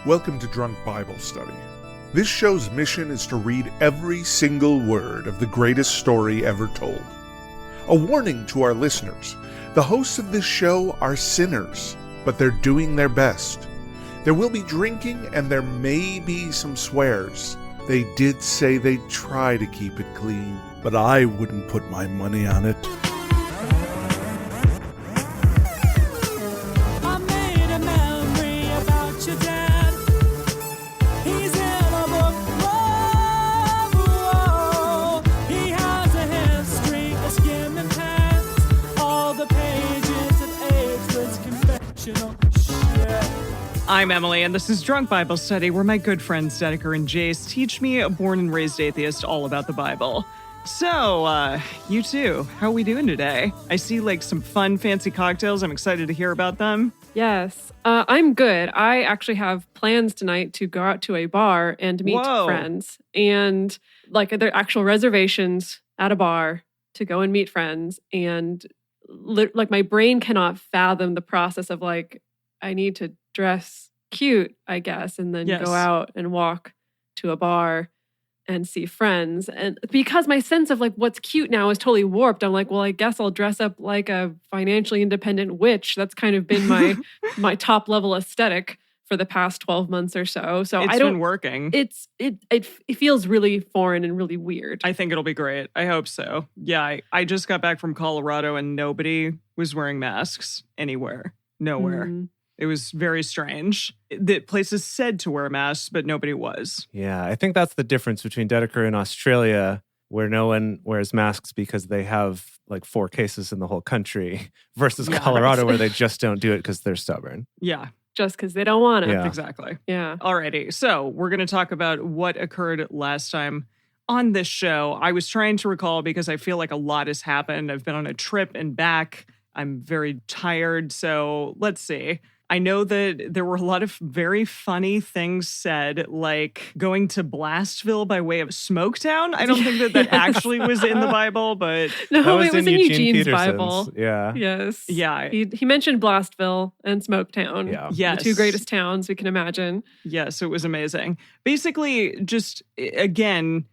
Welcome to Drunk Bible Study. This show's mission is to read every single word of the greatest story ever told. A warning to our listeners, the hosts of this show are sinners, but they're doing their best. There will be drinking and there may be some swears. They did say they'd try to keep it clean, but I wouldn't put my money on it. I'm Emily, and this is Drunk Bible Study, where my good friends Dedeker and Jace teach me, a born and raised atheist, all about the Bible. So, you two, how are we doing today? I see, some fun, fancy cocktails. I'm excited to hear about them. Yes, I'm good. I actually have plans tonight to go out to a bar and meet friends. And, there are actual reservations at a bar to go and meet friends. And, my brain cannot fathom the process of, I need to dress cute, I guess, and then go out and walk to a bar and see friends. And because my sense of what's cute now is totally warped, I'm well, I guess I'll dress up like a financially independent witch. That's kind of been my top level aesthetic for the past 12 months or so. So it's been working. It feels really foreign and really weird. I think it'll be great. I hope so. Yeah, I just got back from Colorado and nobody was wearing masks anywhere. Nowhere. Mm-hmm. It was very strange. The places said to wear masks, but nobody was. Yeah, I think that's the difference between Dedeker and Australia, where no one wears masks because they have 4 cases in the whole country, versus Colorado, where they just don't do it because they're stubborn. Yeah. Just because they don't want to. Yeah. Exactly. Yeah. Alrighty. So we're going to talk about what occurred last time on this show. I was trying to recall because I feel like a lot has happened. I've been on a trip and back. I'm very tired. So let's see. I know that there were a lot of very funny things said, like going to Blastville by way of Smoketown. I don't think that actually was in the Bible, but... No, it was in Eugene's Peterson's Bible. Yeah. Yes. Yeah. He mentioned Blastville and Smoketown. Yeah. Yes. The 2 greatest towns we can imagine. Yes, it was amazing. Basically, just, again...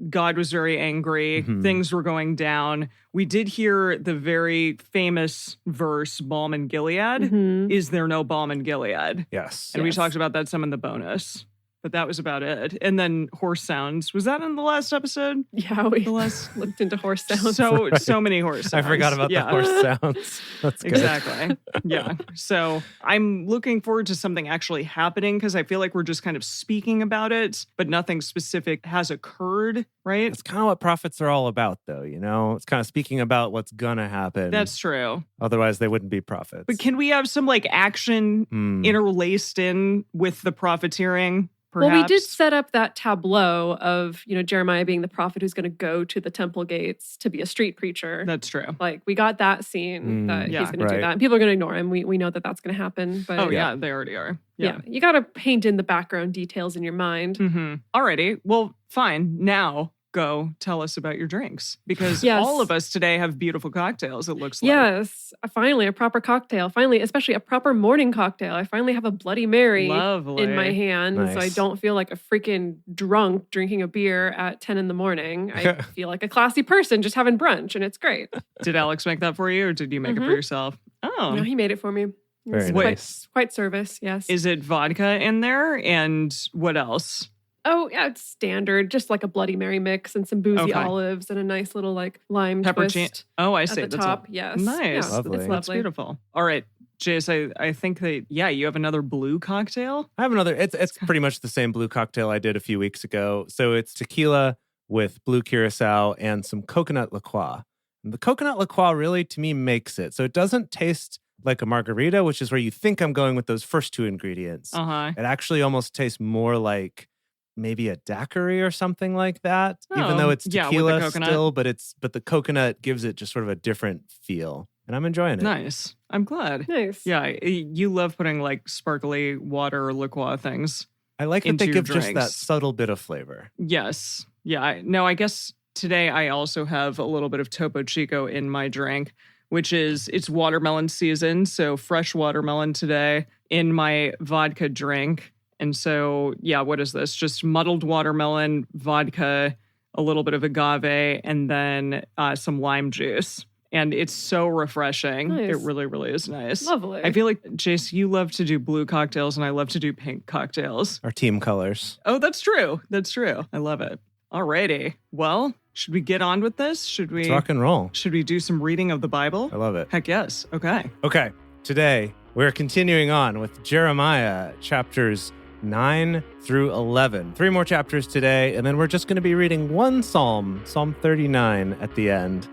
God was very angry. Mm-hmm. Things were going down. We did hear the very famous verse, Balm in Gilead. Mm-hmm. Is there no balm in Gilead? Yes. And we talked about that some in the bonus. But that was about it. And then horse sounds. Was that in the last episode? Yeah, we looked into horse sounds. So many horse sounds. I forgot about the horse sounds. That's good. Exactly. Yeah. So I'm looking forward to something actually happening because I feel like we're just kind of speaking about it, but nothing specific has occurred, right? That's kind of what prophets are all about, though, you know? It's kind of speaking about what's going to happen. That's true. Otherwise, they wouldn't be prophets. But can we have some action interlaced in with the profiteering? Perhaps? Well, we did set up that tableau of, Jeremiah being the prophet who's going to go to the temple gates to be a street preacher. That's true. We got that scene that he's going to do that. And people are going to ignore him. We know that that's going to happen. But they already are. Yeah. You got to paint in the background details in your mind. Mm-hmm. Alrighty. Well, fine. Now go tell us about your drinks. Because all of us today have beautiful cocktails, it looks like. Yes. Finally, a proper cocktail. Finally, especially a proper morning cocktail. I finally have a Bloody Mary in my hand. Nice. So I don't feel like a freaking drunk drinking a beer at 10 in the morning. I feel like a classy person just having brunch, and it's great. Did Alex make that for you, or did you make it for yourself? Oh. No, he made it for me. Very nice. Quite service, yes. Is it vodka in there? And what else? Oh, yeah, it's standard. Just like a Bloody Mary mix and some boozy olives and a nice little lime twist. Oh, I see. At the top, yes. Nice. Yeah, lovely. It's That's beautiful. All right, Jace, I think that, you have another blue cocktail? I have another. It's pretty much the same blue cocktail I did a few weeks ago. So it's tequila with blue curacao and some coconut liqueur. And the coconut liqueur really, to me, makes it. So it doesn't taste like a margarita, which is where you think I'm going with those first 2 ingredients. Uh-huh. It actually almost tastes more like maybe a daiquiri or something like that, even though it's tequila still, but the coconut gives it just sort of a different feel. And I'm enjoying it. Nice. I'm glad. Nice. Yeah, you love putting sparkly water or liqueur things. I like that they give drinks. just that subtle bit of flavor. Yes. Yeah. I guess today I also have a little bit of Topo Chico in my drink, which is, it's watermelon season. So fresh watermelon today in my vodka drink. And so, yeah, what is this? Just muddled watermelon, vodka, a little bit of agave, and then some lime juice. And it's so refreshing. Nice. It really, really is nice. Lovely. I feel like, Jace, you love to do blue cocktails and I love to do pink cocktails. Our team colors. Oh, that's true. That's true. I love it. Alrighty. Well, should we get on with this? Should we Let's rock and roll. Should we do some reading of the Bible? I love it. Heck yes. Okay. Okay, today we're continuing on with Jeremiah chapters 9 through 11. 3 more chapters today, and then we're just going to be reading one psalm, Psalm 39 at the end.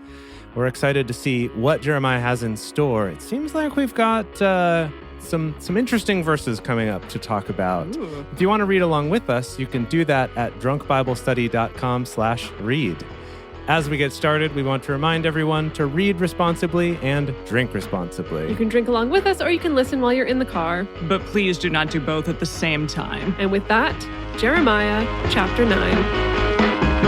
We're excited to see what Jeremiah has in store. It seems like we've got some interesting verses coming up to talk about. Ooh. If you want to read along with us, you can do that at drunkbiblestudy.com/read. As we get started, we want to remind everyone to read responsibly and drink responsibly. You can drink along with us, or you can listen while you're in the car. But please do not do both at the same time. And with that, Jeremiah chapter 9.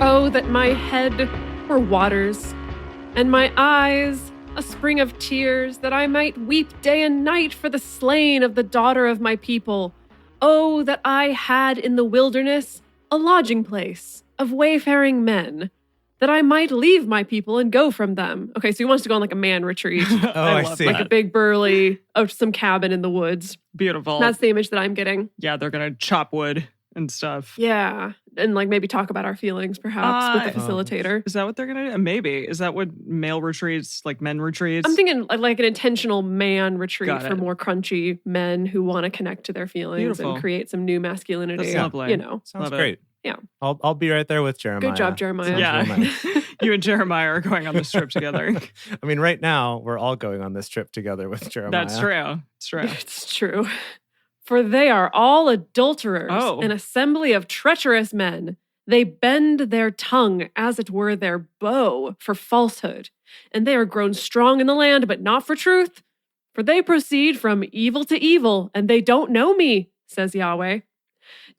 Oh, that my head were waters, and my eyes a spring of tears, that I might weep day and night for the slain of the daughter of my people. Oh, that I had in the wilderness a lodging place of wayfaring men, that I might leave my people and go from them. Okay, so he wants to go on like a man retreat. Oh, I love see. that. Like a big burly of some cabin in the woods. Beautiful. That's the image that I'm getting. Yeah, they're going to chop wood and stuff. Yeah. And like maybe talk about our feelings perhaps with the facilitator. Is that what they're going to do? Maybe. Is that what male retreats, like men retreats? I'm thinking like an intentional man retreat Got for it. more crunchy men who want to connect to their feelings Beautiful. and create some new masculinity. That's lovely. You know. Sounds Love it. great. Yeah. I'll be right there with Jeremiah. Good job, Jeremiah. Sounds Yeah. real nice. You and Jeremiah are going on this trip together. I mean, right now, we're all going on this trip together with Jeremiah. That's true. It's true. It's true. For they are all adulterers, Oh. an assembly of treacherous men. They bend their tongue, as it were their bow, for falsehood. And they are grown strong in the land, but not for truth. For they proceed from evil to evil, and they don't know me, says Yahweh.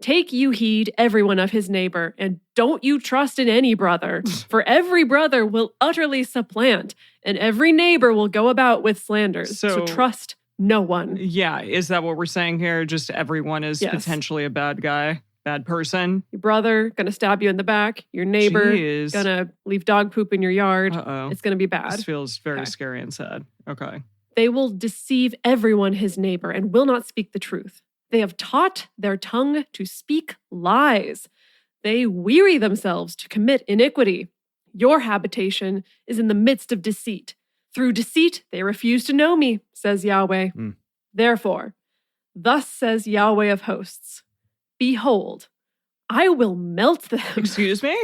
Take you heed, everyone of his neighbor, and don't you trust in any brother. For every brother will utterly supplant, and every neighbor will go about with slanders. So So- trust no one. Yeah. Is that what we're saying here? Just everyone is Yes. potentially a bad guy, bad person? Your brother gonna stab you in the back. Your neighbor Jeez. gonna leave dog poop in your yard. Uh-oh. It's gonna be This bad. feels very Okay. scary and sad. Okay. They will deceive everyone his neighbor and will not speak the truth. They have taught their tongue to speak lies. They weary themselves to commit iniquity. Your habitation is in the midst of deceit. Through deceit, they refuse to know me, says Yahweh. Mm. Therefore, thus says Yahweh of hosts, behold, I will melt them. Excuse me?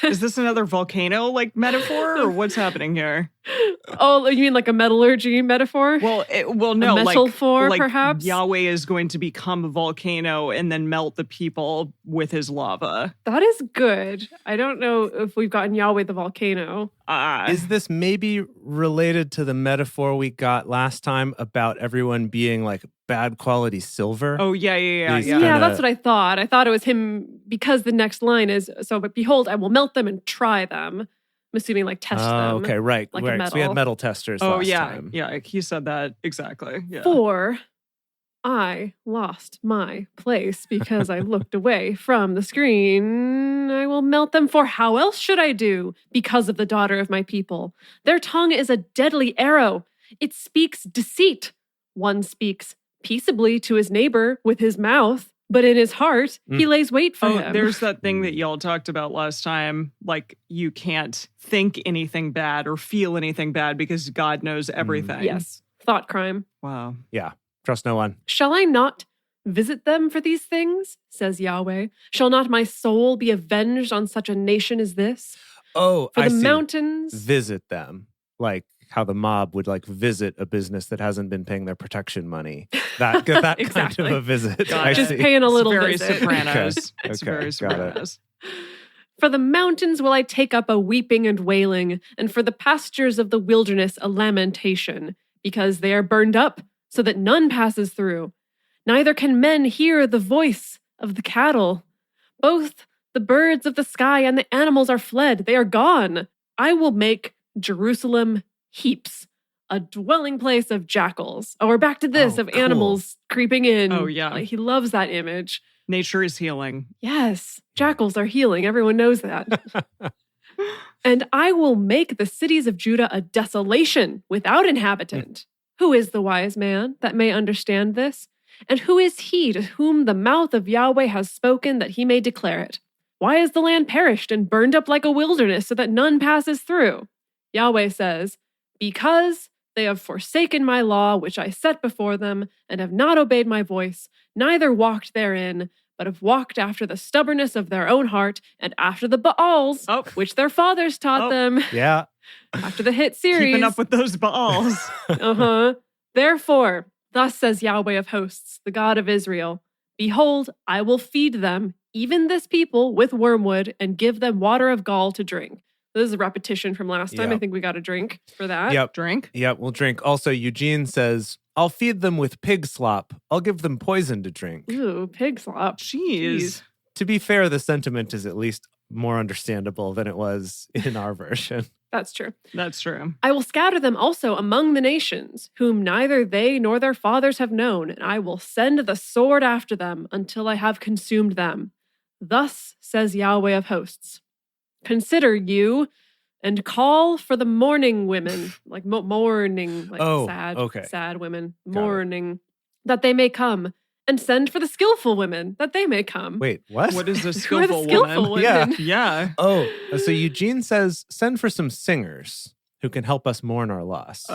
Is this another volcano like metaphor or what's happening here? Oh, you mean like a metallurgy metaphor? Well, no, metaphor, like perhaps? Yahweh is going to become a volcano and then melt the people with his lava. That is good. I don't know if we've gotten Yahweh the volcano. Is this maybe related to the metaphor we got last time about everyone being like bad quality silver? Oh, yeah. These Yeah, kinda- that's what I thought. I thought it was him because the next line is, so, but behold, I will melt them and try them. I'm assuming like test them. Okay, right. like a right. So we had metal. metal testers Oh, last yeah. time. Yeah, he said that exactly. Yeah. For I lost my place because I looked away from the screen. I will melt them, for how else should I do? Because of the daughter of my people. Their tongue is a deadly arrow. It speaks deceit. One speaks peaceably to his neighbor with his mouth, but in his heart, he lays wait for him. There's that thing that y'all talked about last time. Like, you can't think anything bad or feel anything bad because God knows everything. Yes, thought crime. Wow. Yeah. Trust no one. Shall I not visit them for these things? Says Yahweh. Shall not my soul be avenged on such a nation as this? Oh, For I the see. mountains. Visit them. Like how the mob would like visit a business that hasn't been paying their protection money. That kind Exactly. of a visit. Got I it. Just see. paying a little it's very visit. Sopranos. Okay. It's Okay, very got it. Sopranos. For the mountains will I take up a weeping and wailing, and for the pastures of the wilderness a lamentation, because they are burned up, so that none passes through. Neither can men hear the voice of the cattle. Both the birds of the sky and the animals are fled. They are gone. I will make Jerusalem heaps, a dwelling place of jackals. Oh, we're back to this, of cool. animals creeping in. Oh, yeah. Like, he loves that image. Nature is healing. Yes, jackals are healing. Everyone knows that. And I will make the cities of Judah a desolation without inhabitant. Who is the wise man that may understand this? And who is he to whom the mouth of Yahweh has spoken that he may declare it? Why is the land perished and burned up like a wilderness so that none passes through? Yahweh says, because they have forsaken my law which I set before them and have not obeyed my voice, neither walked therein, but have walked after the stubbornness of their own heart and after the Baals, which their fathers taught them. Yeah. After the hit series. Keeping up with those Baals. Therefore, thus says Yahweh of hosts, the God of Israel, behold, I will feed them, even this people, with wormwood and give them water of gall to drink. This is a repetition from last time. I think we got a drink for that. Yep. Drink? Yep, we'll drink. Also, Eugene says, I'll feed them with pig slop. I'll give them poison to drink. Ooh, pig slop. Jeez. To be fair, the sentiment is at least more understandable than it was in our version. That's true. That's true. I will scatter them also among the nations, whom neither they nor their fathers have known, and I will send the sword after them until I have consumed them. Thus says Yahweh of hosts. Consider you and call for the mourning women, like mourning, like sad women, mourning, that they may come, and send for the skillful women, that they may come. Wait, what? What is a Who are the skillful skillful woman? women? Yeah. Oh, so Eugene says, send for some singers who can help us mourn our loss.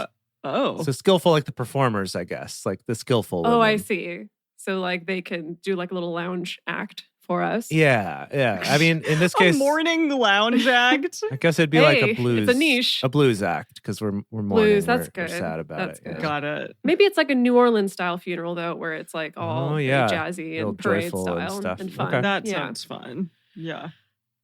Oh. So skillful, like the performers, I guess, like the skillful women. Oh, I see. So like they can do like a little lounge act for us. Yeah. I mean, in this case, a morning lounge act. I guess it'd be like a blues. It's a niche. A blues act, because we're mourning. Blues, that's we're good. sad about That's it. good. Yeah. Got it. Maybe it's like a New Orleans style funeral though, where it's like all very jazzy Real and parade joyful and style stuff. and fun. Okay. That sounds fun. Yeah.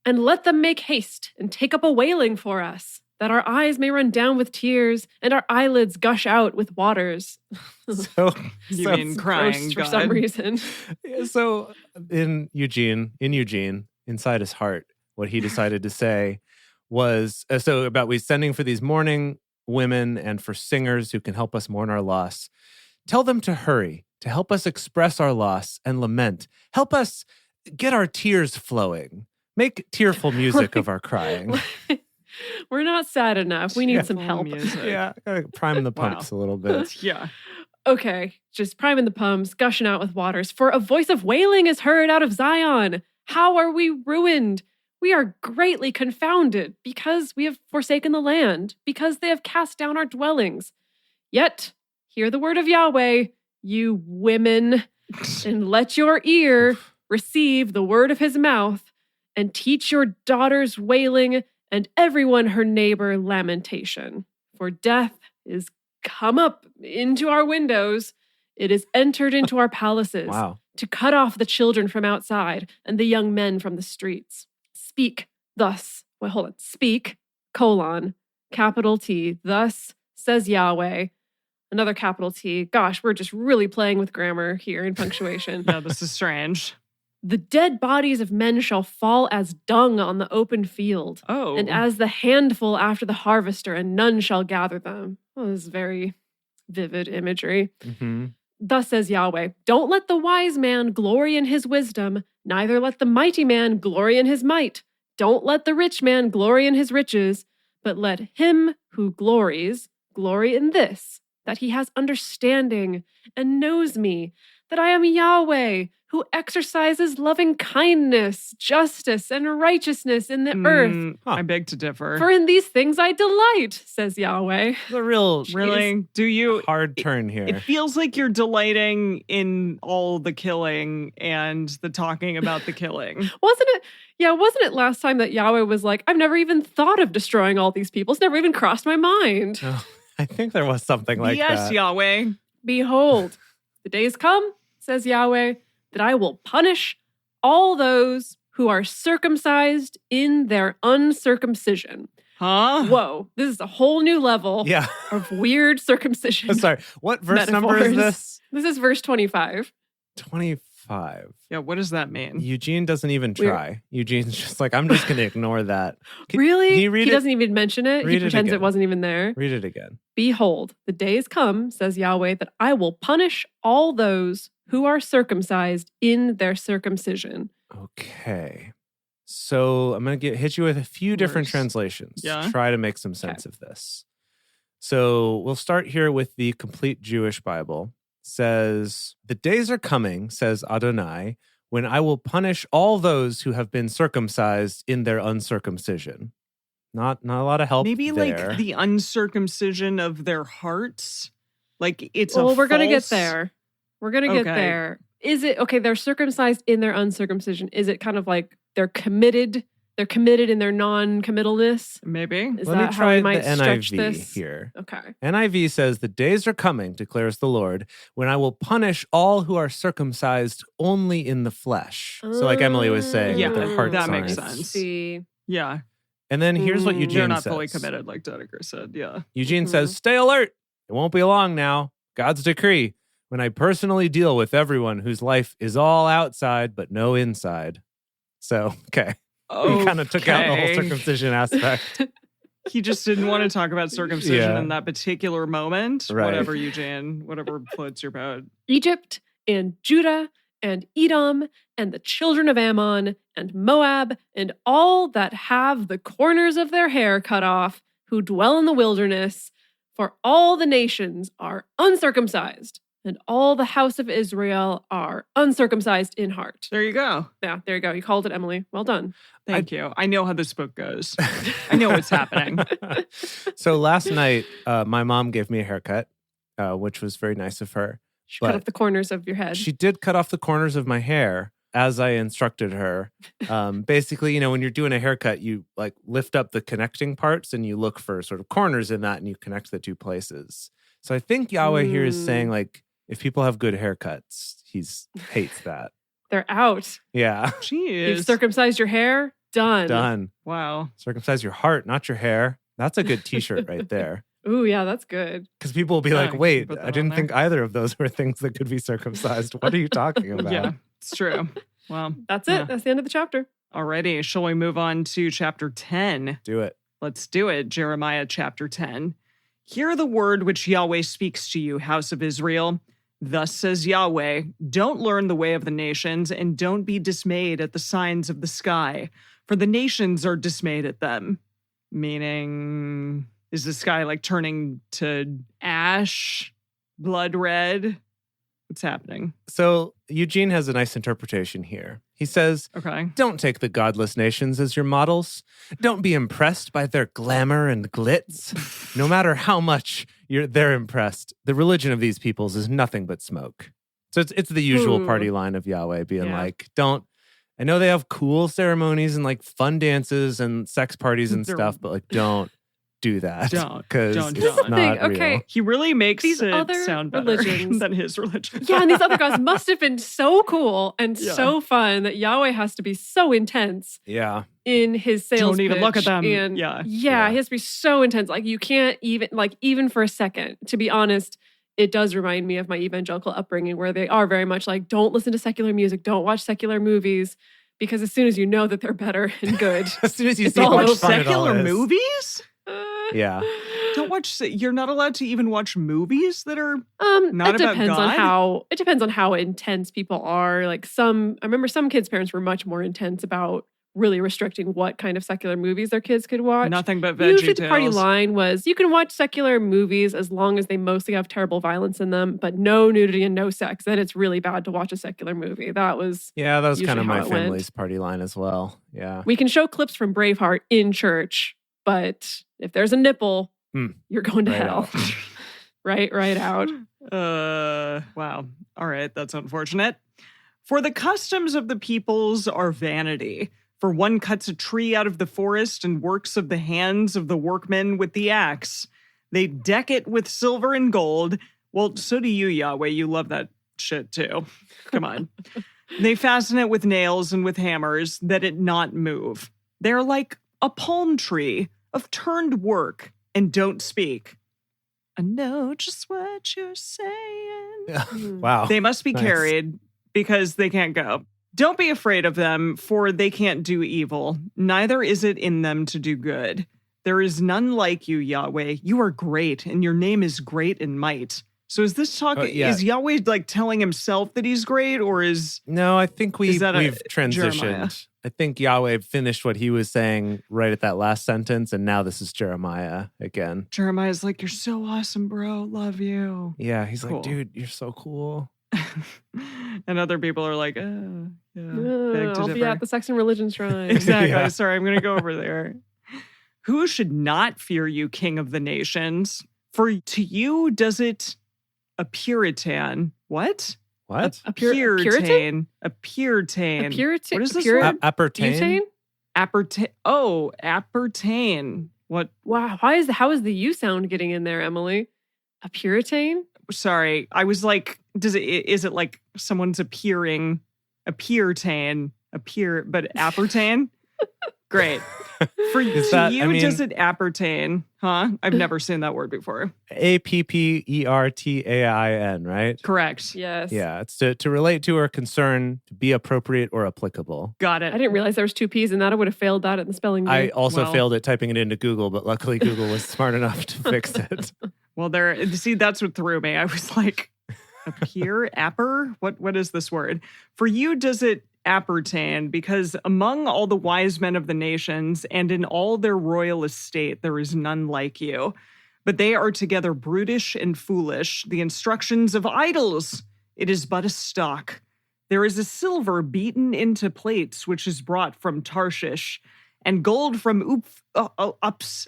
And let them make haste and take up a wailing for us, that our eyes may run down with tears and our eyelids gush out with waters. So You mean crying, for God. some reason. So in Eugene, inside his heart, what he decided to say was about we sending for these mourning women and for singers who can help us mourn our loss. Tell them to hurry, to help us express our loss and lament. Help us get our tears flowing. Make tearful music of our crying. We're not sad enough. We need some help. Music. Yeah, gotta prime the pumps a little bit. Yeah. Okay, just priming the pumps, gushing out with waters. For a voice of wailing is heard out of Zion. How are we ruined? We are greatly confounded because we have forsaken the land, because they have cast down our dwellings. Yet, hear the word of Yahweh, you women, and let your ear receive the word of his mouth, and teach your daughters wailing, and everyone her neighbor lamentation. For death is come up into our windows. It is entered into our palaces to cut off the children from outside and the young men from the streets. Speak thus. Speak, capital T. Thus says Yahweh. Another capital T. Gosh, we're just really playing with grammar here and punctuation. No, this is strange. The dead bodies of men shall fall as dung on the open field. Oh. And as the handful after the harvester, and none shall gather them. Oh, this is very vivid imagery. Mm-hmm. Thus says Yahweh, don't let the wise man glory in his wisdom, neither let the mighty man glory in his might. Don't let the rich man glory in his riches, but let him who glories glory in this, that he has understanding and knows me, that I am Yahweh, who exercises loving kindness, justice, and righteousness in the earth. I beg to differ. For in these things I delight, says Yahweh. It's a real Really? Do you? hard turn here. It feels like you're delighting in all the killing and the talking about the killing. Wasn't it last time that Yahweh was like, I've never even thought of destroying all these people. It's never even crossed my mind. Oh, I think there was something like yes, that. Yahweh. Behold, the days come, says Yahweh, that I will punish all those who are circumcised in their uncircumcision. Huh? Whoa, this is a whole new level Yeah. of weird circumcision. Sorry, what verse number is metaphors. this? This is verse 25. 25. Yeah, what does that mean? Eugene doesn't even try. Eugene's just like, I'm just going to ignore that. Really? Can you read He it? doesn't even mention it. Read He it pretends again. it wasn't even there. Read it again. Behold, the days come, says Yahweh, that I will punish all those who are circumcised in their circumcision. Okay. So I'm going to hit you with a few different Worse. translations Yeah. to try to make some sense of this. So we'll start here with the Complete Jewish Bible. It says, the days are coming, says Adonai, when I will punish all those who have been circumcised in their uncircumcision. Not a lot of help Maybe there. like the uncircumcision of their hearts. Like it's Well, a we're going to get false- there. We're going to get Okay. there. Is it, okay, they're circumcised in their uncircumcision. Is it kind of like they're committed in their non-committalness? Maybe. Is Let me that how try we the might stretch NIV this? here. Okay. NIV says, the days are coming, declares the Lord, when I will punish all who are circumcised only in the flesh. So like Emily was saying, Yeah, with their hearts that makes aren't. sense. See. Yeah. And then here's what Mm. Eugene They're not says. fully committed, like Dedeker said. Yeah. Eugene Mhm. says, stay alert. It won't be long now. God's decree, when I personally deal with everyone whose life is all outside but no inside. So, okay. We kind of took out the whole Okay. circumcision aspect. He just didn't want to talk about circumcision Yeah. in that particular moment. Right. Whatever, Eugene. Whatever floats your boat. Egypt and Judah and Edom and the children of Ammon and Moab and all that have the corners of their hair cut off, who dwell in the wilderness, for all the nations are uncircumcised, and all the house of Israel are uncircumcised in heart. There you go. Yeah, there you go. You called it, Emily. Well done. Thank you. I know how this book goes. I know what's happening. So last night, my mom gave me a haircut, which was very nice of her. She cut But off the corners of your head. She did cut off the corners of my hair as I instructed her. Basically, you know, when you're doing a haircut, you like lift up the connecting parts and you look for sort of corners in that and you connect the two places. So I think Yahweh here is saying, like, if people have good haircuts, he hates that. They're out. Yeah. You've Jeez. circumcised your hair. Done. Done. Wow. Circumcise your heart, not your hair. That's a good t-shirt right there. Ooh, yeah, that's good. Because people will be Yeah, like, you wait, put that I on didn't there. think either of those were things that could be circumcised. What are you talking about? Yeah, it's true. Well, That's it. Yeah. That's the end of the chapter. alrighty. Shall we move on to chapter 10? Do it. Let's do it. Jeremiah chapter 10. Hear the word which Yahweh speaks to you, house of Israel. Thus says Yahweh, don't learn the way of the nations, and don't be dismayed at the signs of the sky, for the nations are dismayed at them. Meaning, is the sky like turning to ash, blood red? What's happening? So Eugene has a nice interpretation here. He says, Okay. don't take the godless nations as your models. Don't be impressed by their glamour and glitz. No matter how much they're impressed, the religion of these peoples is nothing but smoke. So it's the usual Ooh. party line of Yahweh being Yeah. like, I know they have cool ceremonies and like fun dances and sex parties and They're- stuff, but like don't do that. Don't. Because Don't. it's This is the not thing, real. okay. He really makes These it other sound better religions- than his religion. Yeah, and these other guys must have been so cool and Yeah. so fun that Yahweh has to be so intense Yeah. in his sales Don't even look at pitch. them. And Yeah. he has to be so intense. Like you can't even for a second. To be honest, it does remind me of my evangelical upbringing where they are very much like, don't listen to secular music, don't watch secular movies, because as soon as you know that they're better and good, As soon as you It's see all how much over. fun it all Secular is. movies? Yeah. Don't watch. You're not allowed to even watch movies that are. Not it about depends on God? it depends on how intense people are. Like I remember some kids' parents were much more intense about really restricting what kind of secular movies their kids could watch. Nothing but veggie Usually the party tales. line was you can watch secular movies as long as they mostly have terrible violence in them, but no nudity and no sex. Then it's really bad to watch a secular movie. That was Yeah, that was kind Usually of how my it went. family's party line as well. Yeah. we can show clips from Braveheart in church, but if there's a nipple, you're going to Right hell. out. right out. Wow. All right. That's unfortunate. For the customs of the peoples are vanity. For one cuts a tree out of the forest and works of the hands of the workmen with the axe. They deck it with silver and gold. Well, so do you, Yahweh. You love that shit too. Come on. They fasten it with nails and with hammers that it not move. They're like a palm tree of turned work and don't speak. I know just what you're saying. Wow. They must be Nice. carried because they can't go. Don't be afraid of them, for they can't do evil. Neither is it in them to do good. There is none like you, Yahweh. You are great, and your name is great in might. So is this talk, is Yahweh like telling himself that he's great, or is... No, I think we've transitioned. Jeremiah? I think Yahweh finished what he was saying right at that last sentence, and now this is Jeremiah again. Jeremiah's like, you're so awesome, bro. Love you. Yeah, he's Cool. like, dude, you're so cool. And other people are like, I'll be at the Sex and Religion Shrine. Exactly. Yeah. Sorry, I'm going to go over there. Who should not fear you, King of the nations? For to you does it a Puritan. What? What? A Puritan? Puritan. A A Puritan. Puritan. What is this word? Appertain? Butane? Appertain. What? Wow. How is the U sound getting in there, Emily? A Puritan? Sorry. I was like, is it like someone's appearing, but appertain? Great. For Is to that- you, I mean- does it appertain? Huh? I've never seen that word before. Appertain, right? Correct. Yes. Yeah, it's to relate to or concern, to be appropriate or applicable. Got it. I didn't realize there was two P's in that. I would have failed that in the spelling bee. I also Well- failed at typing it into Google, but luckily Google was smart enough to fix it. Well, see, that's what threw me. I was like, What is this word? For you does it appertain, because among all the wise men of the nations and in all their royal estate, there is none like you. But they are together brutish and foolish, the instructions of idols. It is but a stock. There is a silver beaten into plates, which is brought from Tarshish, and gold from Upaz.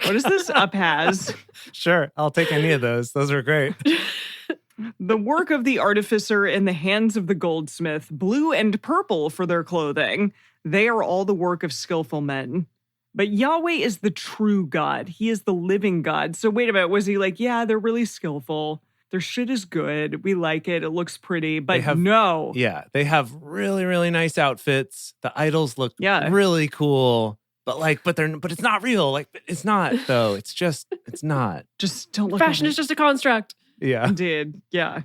What is this? Upaz. Sure, I'll take any of those. Those are great. The work of the artificer in the hands of the goldsmith, blue and purple for their clothing. They are all the work of skillful men. But Yahweh is the true God. He is the living God. So wait a minute. Was he like, yeah, they're really skillful. Their shit is good. We like it. It looks pretty. But no. Yeah, they have really, really nice outfits. The idols look Yeah. really cool. But it's not real. Like, it's not though. It's not. Just don't look Fashion at is it. just a construct. Yeah. Indeed. Yeah.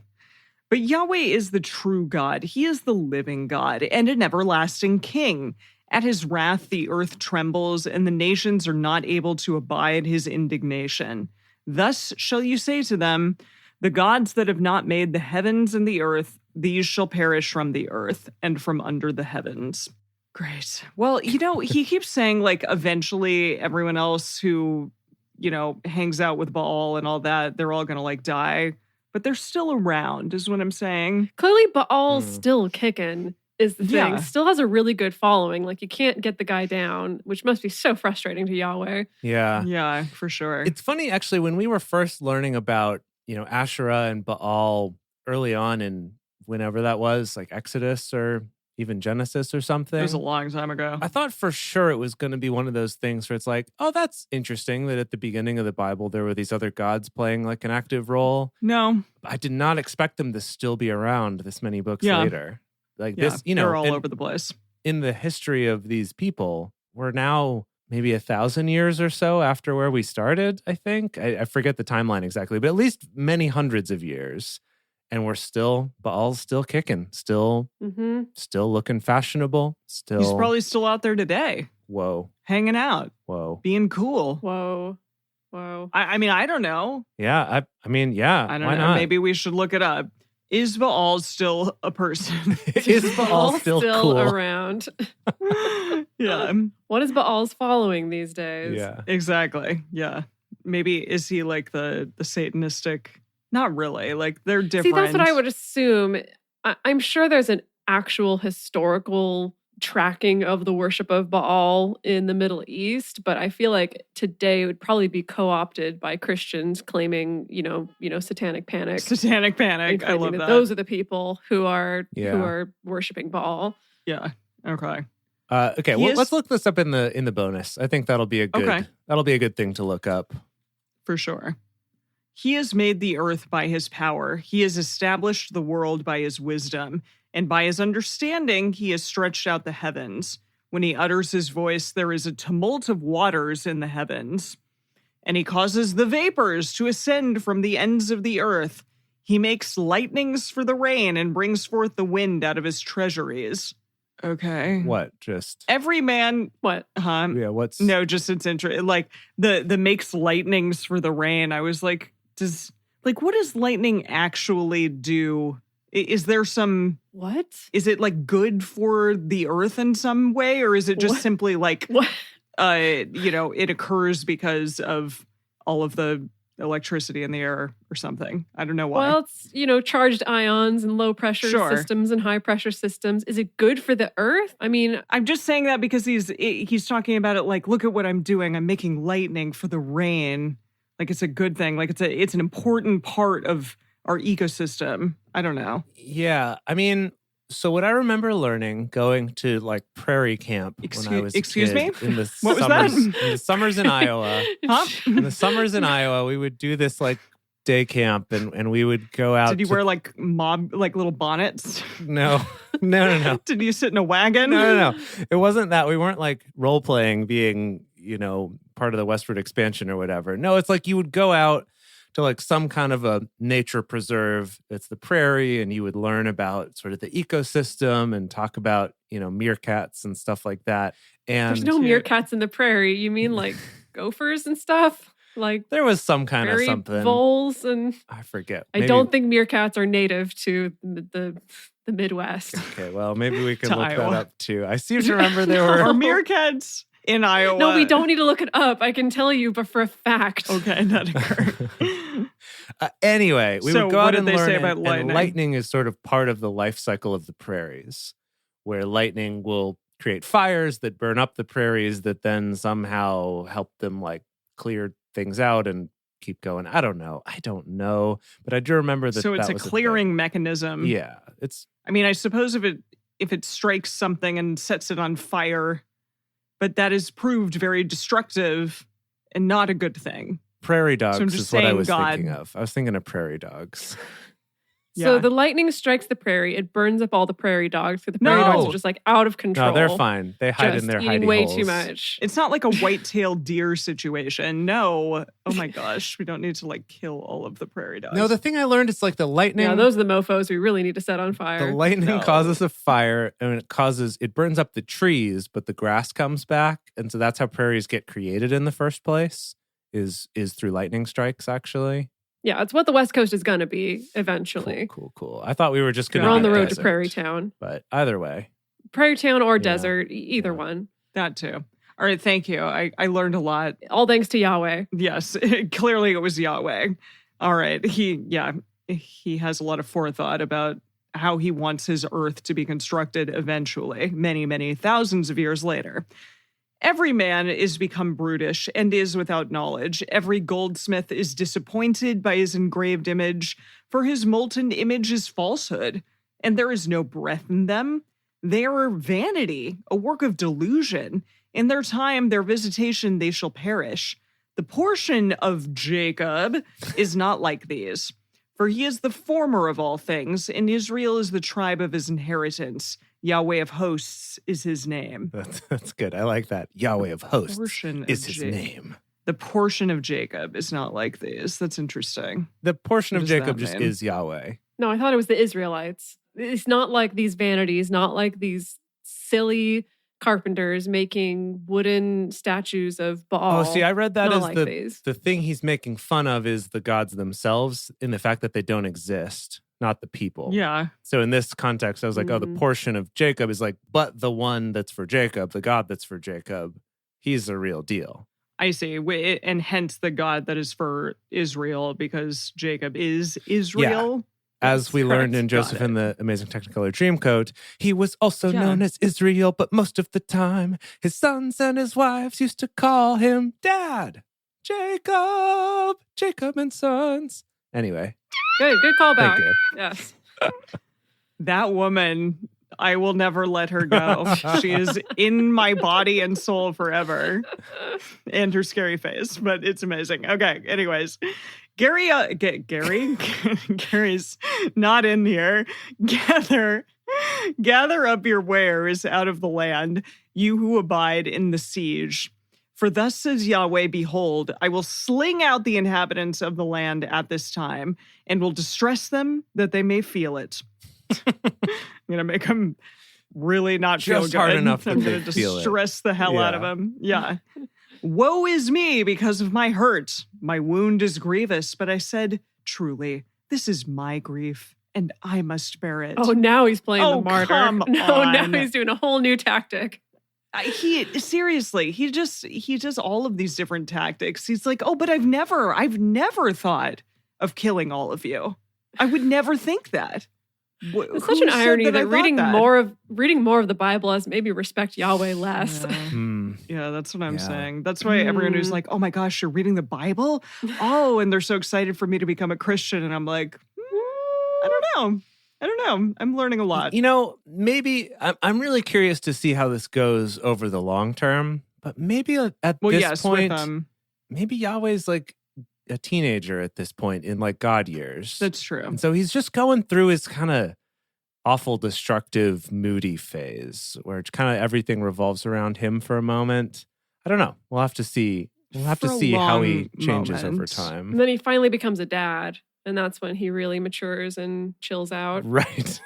But Yahweh is the true God. He is the living God and an everlasting king. At his wrath, the earth trembles, and the nations are not able to abide his indignation. Thus shall you say to them, the gods that have not made the heavens and the earth, these shall perish from the earth and from under the heavens. Great. Well, he keeps saying, like, eventually everyone else who, hangs out with Baal and all that, they're all going to, like, die. But they're still around, is what I'm saying. Clearly, Baal's still kicking is the thing. Yeah. Still has a really good following. Like, you can't get the guy down, which must be so frustrating to Yahweh. Yeah. Yeah, for sure. It's funny, actually, when we were first learning about, Asherah and Baal early on in whenever that was, like Exodus or even Genesis or something. It was a long time ago. I thought for sure it was going to be one of those things where it's like, oh, that's interesting that at the beginning of the Bible, there were these other gods playing like an active role. No. I did not expect them to still be around this many books Yeah. later. Like Yeah, this, they're all over the place. in the history of these people, we're now maybe 1,000 years or so after where we started, I think. I forget the timeline exactly, but at least many hundreds of years. And Baal's still kicking, still looking fashionable, still. He's probably still out there today, Whoa. hanging out, being cool. Whoa. I mean, I don't know. Yeah, I mean, yeah. I don't why know. not? Maybe we should look it up. Is Baal still a person? Is Baal still cool? around? Yeah. What is Baal's following these days? Yeah. Exactly. Yeah. Maybe is he like the Satanistic? Not really. Like they're different. See, that's what I would assume. I'm sure there's an actual historical tracking of the worship of Baal in the Middle East, but I feel like today it would probably be co-opted by Christians claiming, satanic panic. Satanic and panic. I claiming love that that. those are the people who are Yeah. worshiping Baal. Yeah. Okay. Okay. He Well, is- let's look this up in the bonus. I think that'll be a good thing to look up. For sure. He has made the earth by his power. He has established the world by his wisdom. And by his understanding, he has stretched out the heavens. When he utters his voice, there is a tumult of waters in the heavens. And he causes the vapors to ascend from the ends of the earth. He makes lightnings for the rain and brings forth the wind out of his treasuries. Okay. What? Just every man. What? yeah. What's No, just it's interesting. Like the makes lightnings for the rain. I was like, what does lightning actually do? Is there some What? Is it like good for the earth in some way, or is it just simply like What? It occurs because of all of the electricity in the air or something? I don't know why. Well, it's, charged ions and low pressure systems and high pressure systems. Is it good for the earth? I mean, I'm just saying that because he's talking about it like, look at what I'm doing. I'm making lightning for the rain. Like it's a good thing. Like it's an important part of our ecosystem. I don't know. Yeah. I mean, so what I remember learning going to like prairie camp when I was a excuse kid me? in the What was summers, that? in the summers in Iowa. Huh? In the summers in Iowa, we would do this like day camp and we would go out. Did you wear like little bonnets? No. Did you sit in a wagon? No. It wasn't that. We weren't like role playing being, part of the westward expansion or whatever. No, it's like you would go out to like some kind of a nature preserve. It's the prairie, and you would learn about sort of the ecosystem and talk about, meerkats and stuff like that. And there's no meerkats in the prairie. You mean like gophers and stuff? Like there was some kind of something. Voles and I forget. I don't think meerkats are native to the Midwest. Okay, well, maybe we can To look Iowa. that up too. I seem to remember there were Are meerkats in Iowa? No, we don't need to look it up. I can tell you, but for a fact. Okay, that occurred. Anyway, we So would go what out did and they learn. say about and lightning? lightning is sort of part of the life cycle of the prairies, where lightning will create fires that burn up the prairies that then somehow help them like clear things out and keep going. I don't know, but I do remember that. So it's that a was clearing mechanism. Yeah, it's. I mean, I suppose if it strikes something and sets it on fire, but that is proved very destructive and not a good thing. Prairie dogs So I'm just is what I saying was God. thinking of. I was thinking of prairie dogs. So Yeah. the lightning strikes the prairie. It burns up all the prairie dogs. The prairie dogs No. are just like out of control. No, they're fine. They hide Just in their eating hidey way holes. too much. It's not like a white-tailed deer situation. No. Oh my gosh. We don't need to like kill all of the prairie dogs. No, the thing I learned is like the lightning. Yeah, those are the mofos we really need to set on fire. The lightning No. causes a fire, and it burns up the trees, but the grass comes back, and so that's how prairies get created in the first place. Is through lightning strikes, actually. Yeah, it's what the West Coast is going to be eventually. Cool. I thought we were just going We're to on the road to desert, Prairie Town. but either way, Prairie Town or Yeah. desert, either Yeah. one. That too. All right. Thank you. I learned a lot. All thanks to Yahweh. Yes. Clearly it was Yahweh. All right. He has a lot of forethought about how he wants his earth to be constructed eventually, many, many thousands of years later. Every man is become brutish and is without knowledge. Every goldsmith is disappointed by his engraved image, for his molten image is falsehood, and there is no breath in them. They are vanity, a work of delusion. In their time, their visitation, they shall perish. The portion of Jacob is not like these, for he is the former of all things, and Israel is the tribe of his inheritance. Yahweh of hosts is his name. that's good. I like that. Yahweh of hosts Portion is of his Jacob. name. The portion of Jacob is not like these. That's interesting. The portion What of does Jacob that just mean? is Yahweh. No, I thought it was the Israelites. It's not like these vanities, not like these silly carpenters making wooden statues of Baal. Oh, see, I read that Not as like the these. thing he's making fun of is the gods themselves in the fact that they don't exist, not the people. Yeah. So in this context, I was like, oh, the Mhm. portion of Jacob is like, but the one that's for Jacob, the God that's for Jacob, he's the real deal. I see. And hence the God that is for Israel, because Jacob is Israel. As we learned in Got Joseph it. and the Amazing Technicolor Dreamcoat, he was also Yeah. known as Israel, but most of the time, his sons and his wives used to call him Dad. Jacob and Sons. Anyway, Good callback. thank you. Yes. That woman, I will never let her go. She is in my body and soul forever. And her scary face, but it's amazing. Okay, anyways. Gary's not in here. Gather up your wares out of the land, you who abide in the siege. For thus says Yahweh, behold, I will sling out the inhabitants of the land at this time, and will distress them that they may feel it. I'm going to make them really not feel Just good. hard enough that I'm they going to feel it. distress the hell out of them. Yeah. Woe is me because of my hurt. My wound is grievous, but I said, truly, this is my grief, and I must bear it. Oh, now he's playing the Oh, martyr. come No, now on. he's doing a whole new tactic. He does all of these different tactics. He's like, oh, but I've never thought of killing all of you. I would never think that. It's such an irony that reading more of the Bible has maybe respect Yahweh less. Yeah, that's what I'm saying. That's why everyone who's like, oh my gosh, you're reading the Bible? Oh, and they're so excited for me to become a Christian. And I'm like, I don't know. I'm learning a lot. Maybe I'm really curious to see how this goes over the long term. But maybe at this point, maybe Yahweh's like a teenager at this point in like God years. That's true. And so he's just going through his kind of awful, destructive, moody phase where kind of everything revolves around him for a moment. I don't know. We'll have to see. We'll have to see how he changes over time. And then he finally becomes a dad. And that's when he really matures and chills out. Right.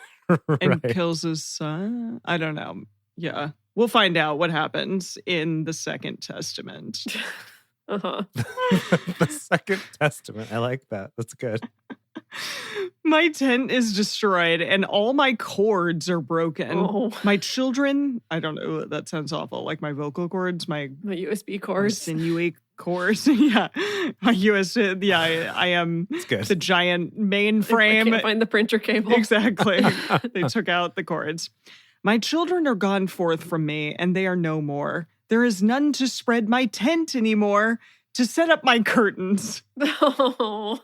And kills his son. I don't know. Yeah. We'll find out what happens in the Second Testament. Uh-huh. The Second Testament. I like that. That's good. My tent is destroyed and all my cords are broken. Oh. My children, I don't know, that sounds awful. Like my vocal cords, my USB cords. Sinewy cords. Yeah. My USB. Yeah, I am the giant mainframe. I can't find the printer cable. Exactly. They took out the cords. My children are gone forth from me and they are no more. There is none to spread my tent anymore, to set up my curtains. Oh.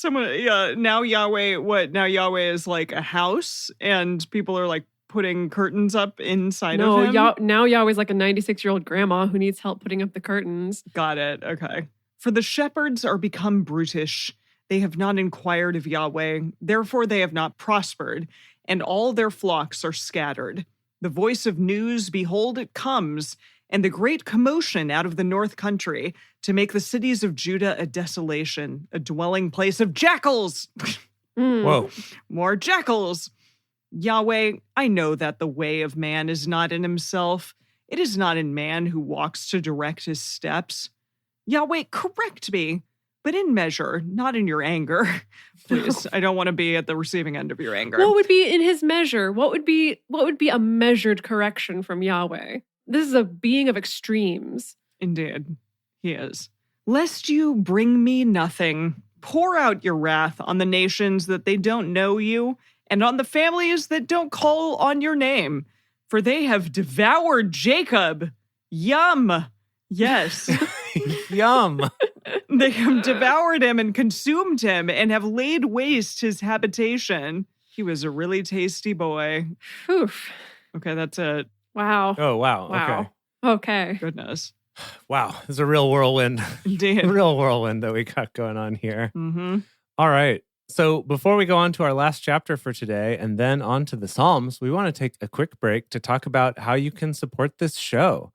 Now Yahweh is like a house and people are like putting curtains up inside of him. Now Yahweh's like a 96-year-old grandma who needs help putting up the curtains. Got it. Okay. For the shepherds are become brutish. They have not inquired of Yahweh. Therefore they have not prospered, and all their flocks are scattered. The voice of news, behold, it comes, and the great commotion out of the north country, to make the cities of Judah a desolation, a dwelling place of jackals. Whoa. More jackals. Yahweh, I know that the way of man is not in himself. It is not in man who walks to direct his steps. Yahweh, correct me, but in measure, not in your anger. Please, I don't want to be at the receiving end of your anger. What would be in his measure? What would be a measured correction from Yahweh? This is a being of extremes. Indeed, he is. Lest you bring me nothing, pour out your wrath on the nations that they don't know you, and on the families that don't call on your name, for they have devoured Jacob. Yum. Yes. Yum. They have devoured him and consumed him and have laid waste his habitation. He was a really tasty boy. Oof. Okay, that's it. Wow. Oh, wow. Okay. Goodness. Wow. It's a real whirlwind. Indeed. Real whirlwind that we got going on here. Mm-hmm. All right. So before we go on to our last chapter for today and then on to the Psalms, we want to take a quick break to talk about how you can support this show.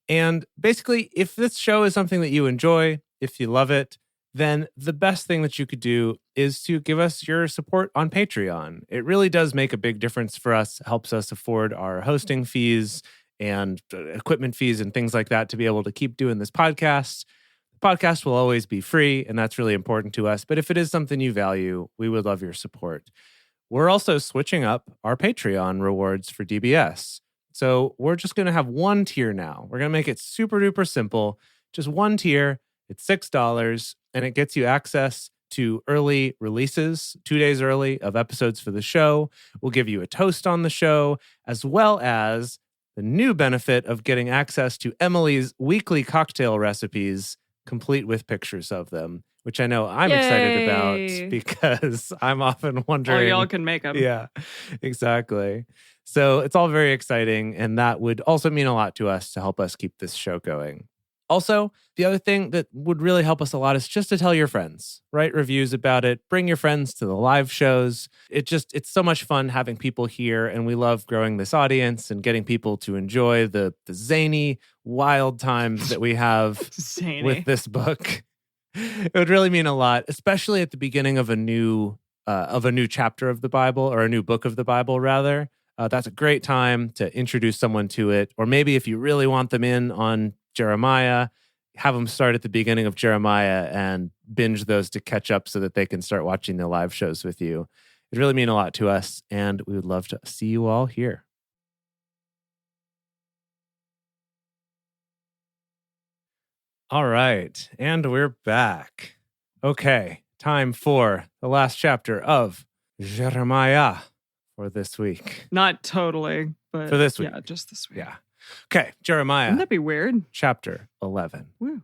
And basically, if this show is something that you enjoy, if you love it, then the best thing that you could do is to give us your support on Patreon. It really does make a big difference for us, helps us afford our hosting fees and equipment fees and things like that to be able to keep doing this podcast. The podcast will always be free, and that's really important to us. But if it is something you value, we would love your support. We're also switching up our Patreon rewards for DBS. So we're just going to have one tier now. We're going to make it super duper simple. Just one tier. It's $6, and it gets you access to early releases, 2 days early of episodes for the show. We'll give you a toast on the show, as well as the new benefit of getting access to Emily's weekly cocktail recipes, complete with pictures of them, which I know I'm excited about because I'm often wondering. Or y'all can make them. Yeah, exactly. So it's all very exciting, and that would also mean a lot to us to help us keep this show going. Also, the other thing that would really help us a lot is just to tell your friends, write reviews about it, bring your friends to the live shows. It's so much fun having people here, and we love growing this audience and getting people to enjoy the zany, wild times that we have Zany. with this book. It would really mean a lot, especially at the beginning of a new chapter of the Bible, or a new book of the Bible, rather. That's a great time to introduce someone to it. Or maybe if you really want them in on Jeremiah, have them start at the beginning of Jeremiah and binge those to catch up so that they can start watching the live shows with you. It really mean a lot to us, and we would love to see you all here. All right, and we're back. Okay, time for the last chapter of Jeremiah for this week. Not totally, but For this week. Yeah, just this week. Yeah. Okay, Jeremiah. Wouldn't that be weird? Chapter 11. Woo.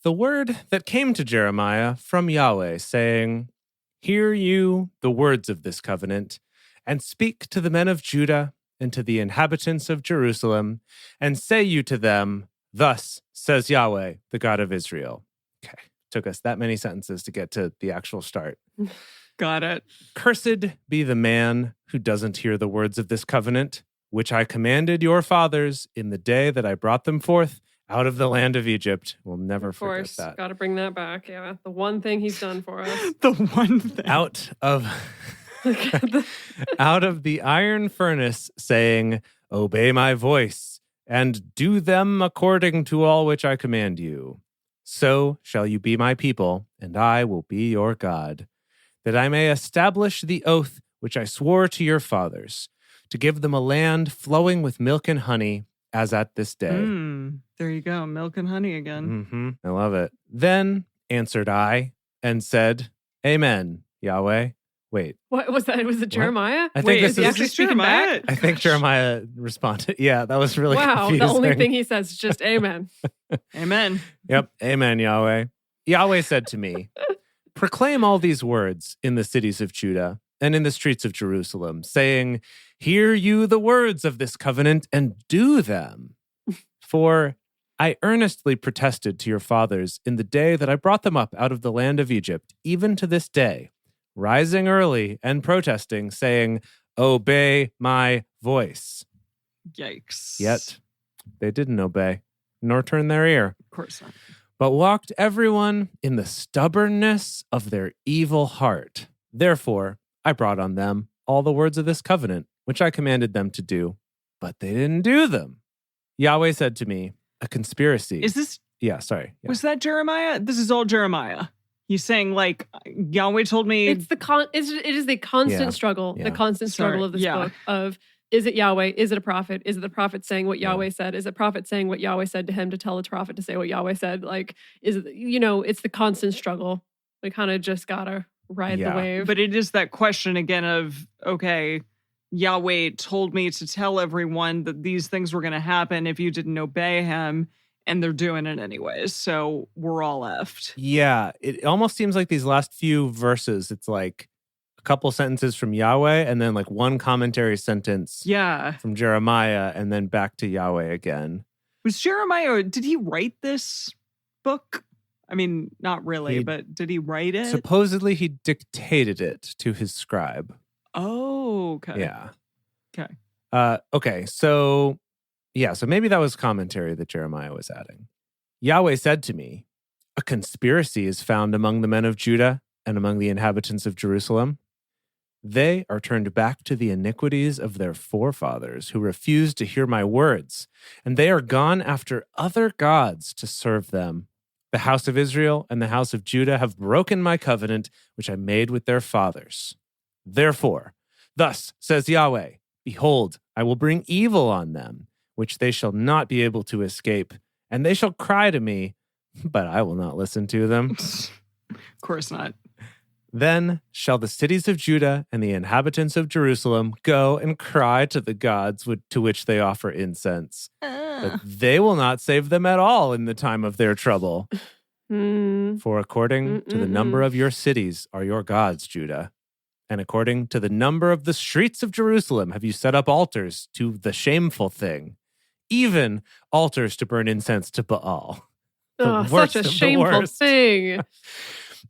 The word that came to Jeremiah from Yahweh, saying, Hear you the words of this covenant, and speak to the men of Judah and to the inhabitants of Jerusalem, and say you to them, Thus says Yahweh, the God of Israel. Okay, took us that many sentences to get to the actual start. Got it. Cursed be the man who doesn't hear the words of this covenant, which I commanded your fathers in the day that I brought them forth out of the land of Egypt. We'll never forget that. Got to bring that back. Yeah, the one thing he's done for us. The one thing. Out of the iron furnace, saying, Obey my voice, and do them according to all which I command you. So shall you be my people, and I will be your God, that I may establish the oath which I swore to your fathers, to give them a land flowing with milk and honey, as at this day. There you go. Milk and honey again. I love it. Then answered I and said, Amen, Yahweh. Wait. What was that? Was it Jeremiah? I think is he actually speaking back? I think Jeremiah responded. Yeah, that was really confusing. The only thing he says is just amen. Amen. Yep. Amen, Yahweh. Yahweh said to me, Proclaim all these words in the cities of Judah and in the streets of Jerusalem, saying, Hear you the words of this covenant and do them. For I earnestly protested to your fathers in the day that I brought them up out of the land of Egypt, even to this day, rising early and protesting, saying, Obey my voice. Yikes. Yet they didn't obey, nor turn their ear. Of course not. But walked everyone in the stubbornness of their evil heart. Therefore, I brought on them all the words of this covenant, which I commanded them to do, but they didn't do them. Yahweh said to me, a conspiracy. Is this? Yeah, sorry. Yeah. Was that Jeremiah? This is all Jeremiah. He's saying, like, Yahweh told me. It is the constant struggle, the constant struggle of this book of, is it Yahweh? Is it a prophet? Is it the prophet saying what Yahweh said? Is it prophet saying what Yahweh said to him to tell the prophet to say what Yahweh said? Like, is it, it's the constant struggle. We kind of just gotta ride the wave. But it is that question again of, okay, Yahweh told me to tell everyone that these things were going to happen if you didn't obey him, and they're doing it anyways. So we're all effed. Yeah, it almost seems like these last few verses, it's like a couple sentences from Yahweh and then like one commentary sentence from Jeremiah and then back to Yahweh again. Was Jeremiah, did he write this book? I mean, not really, but did he write it? Supposedly he dictated it to his scribe. Oh, okay. Yeah. Okay. Okay, so maybe that was commentary that Jeremiah was adding. Yahweh said to me, a conspiracy is found among the men of Judah and among the inhabitants of Jerusalem. They are turned back to the iniquities of their forefathers who refused to hear my words, and they are gone after other gods to serve them. The house of Israel and the house of Judah have broken my covenant, which I made with their fathers. Therefore, thus says Yahweh, behold, I will bring evil on them, which they shall not be able to escape, and they shall cry to me, but I will not listen to them. Of course not. Then shall the cities of Judah and the inhabitants of Jerusalem go and cry to the gods to which they offer incense. But they will not save them at all in the time of their trouble. For according to the number of your cities are your gods, Judah. And according to the number of the streets of Jerusalem have you set up altars to the shameful thing, even altars to burn incense to Baal. Such a shameful thing.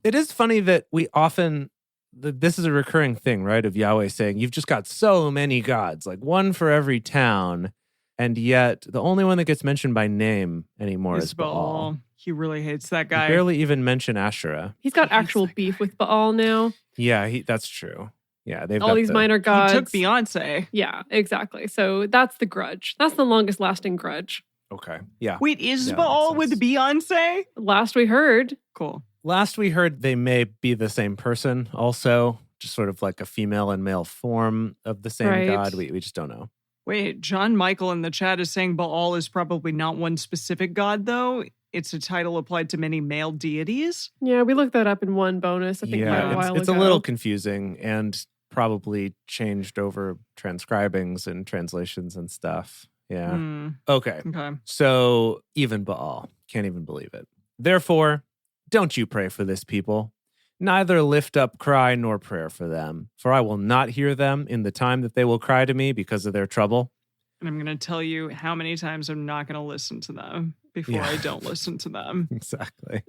It is funny that we often, this is a recurring thing, right? Of Yahweh saying, you've just got so many gods, like one for every town. And yet the only one that gets mentioned by name anymore is Baal. He really hates that guy. He barely even mention Asherah. He's got actual beef with Baal now. Yeah, that's true. Yeah, they've all these minor gods. He took Beyonce. Yeah, exactly. So that's the grudge. That's the longest lasting grudge. Okay. Yeah. Wait, is Baal with Beyonce? Last we heard. Cool. Last we heard, they may be the same person also, just sort of like a female and male form of the same god. We just don't know. Wait, John Michael in the chat is saying Baal is probably not one specific god, though. It's a title applied to many male deities. Yeah, we looked that up in one bonus, I think, quite a while ago. It's a little confusing and probably changed over transcribings and translations and stuff. Yeah. Okay. So even Baal. Can't even believe it. Therefore, don't you pray for this people. Neither lift up cry nor prayer for them, for I will not hear them in the time that they will cry to me because of their trouble. And I'm going to tell you how many times I'm not going to listen to them before I don't listen to them. Exactly.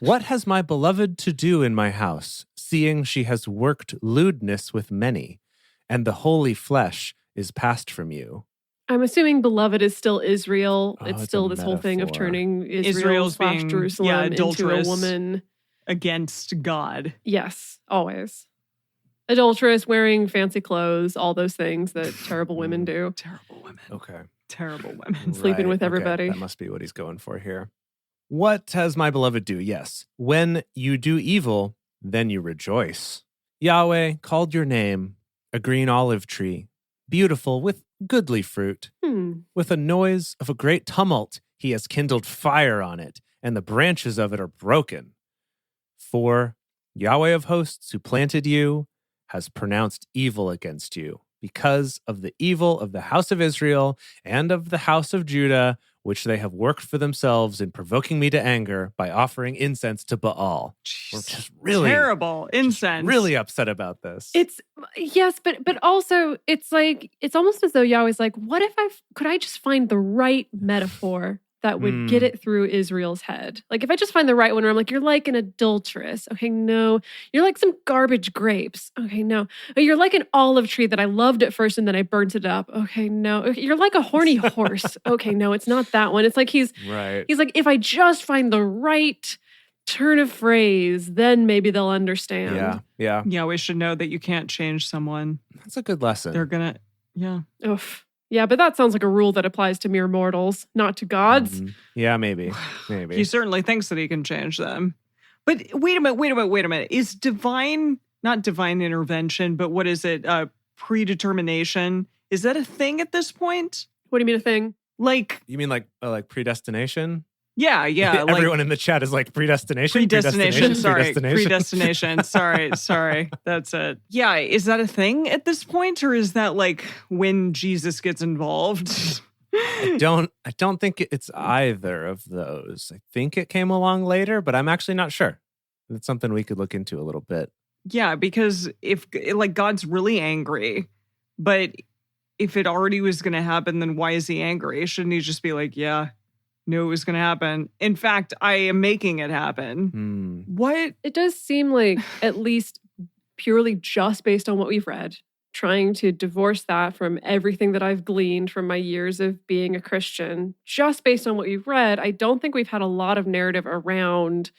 What has my beloved to do in my house, seeing she has worked lewdness with many, and the holy flesh is passed from you? I'm assuming beloved is still Israel. It's still this whole thing of turning Israel's being, Jerusalem into a woman. Against God. Yes, always. Adulterous, wearing fancy clothes, all those things that terrible women do. Terrible women. Okay. Terrible women. Sleeping with everybody. Okay. That must be what he's going for here. What has my beloved do? Yes. When you do evil, then you rejoice. Yahweh called your name a green olive tree, beautiful with goodly fruit. With a noise of a great tumult, he has kindled fire on it, and the branches of it are broken. For Yahweh of hosts, who planted you, has pronounced evil against you because of the evil of the house of Israel and of the house of Judah, which they have worked for themselves in provoking me to anger by offering incense to Baal. We're just really terrible incense. Really upset about this. But also it's like, it's almost as though Yahweh's like, what if could I just find the right metaphor that would get it through Israel's head? Like if I just find the right one where I'm like, you're like an adulteress. Okay, no. You're like some garbage grapes. Okay, no. You're like an olive tree that I loved at first and then I burnt it up. Okay, no. You're like a horny horse. Okay, no, it's not that one. It's like he's like, if I just find the right turn of phrase, then maybe they'll understand. Yeah, we should know that you can't change someone. That's a good lesson. They're gonna, Oof. Yeah, but that sounds like a rule that applies to mere mortals, not to gods. Yeah, maybe. He certainly thinks that he can change them. But wait a minute. Is not divine intervention, but what is it? Predetermination. Is that a thing at this point? What do you mean a thing? Like, you mean like predestination? Yeah. Everyone in the chat is like predestination. Predestination. Sorry. That's it. Yeah. Is that a thing at this point? Or is that like when Jesus gets involved? I don't think it's either of those. I think it came along later, but I'm actually not sure. It's something we could look into a little bit. Yeah, because if like God's really angry, but if it already was going to happen, then why is he angry? Shouldn't he just be like, yeah, knew it was going to happen. In fact, I am making it happen. What? It does seem like, at least purely just based on what we've read, trying to divorce that from everything that I've gleaned from my years of being a Christian, just based on what we've read, I don't think we've had a lot of narrative around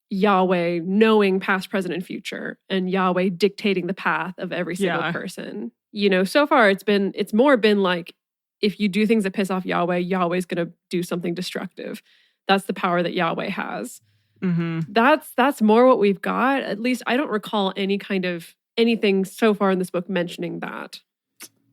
Yahweh knowing past, present, and future, and Yahweh dictating the path of every single person. You know, so far it's more been like, if you do things that piss off Yahweh, Yahweh's going to do something destructive. That's the power that Yahweh has. That's more what we've got. At least I don't recall anything so far in this book mentioning that.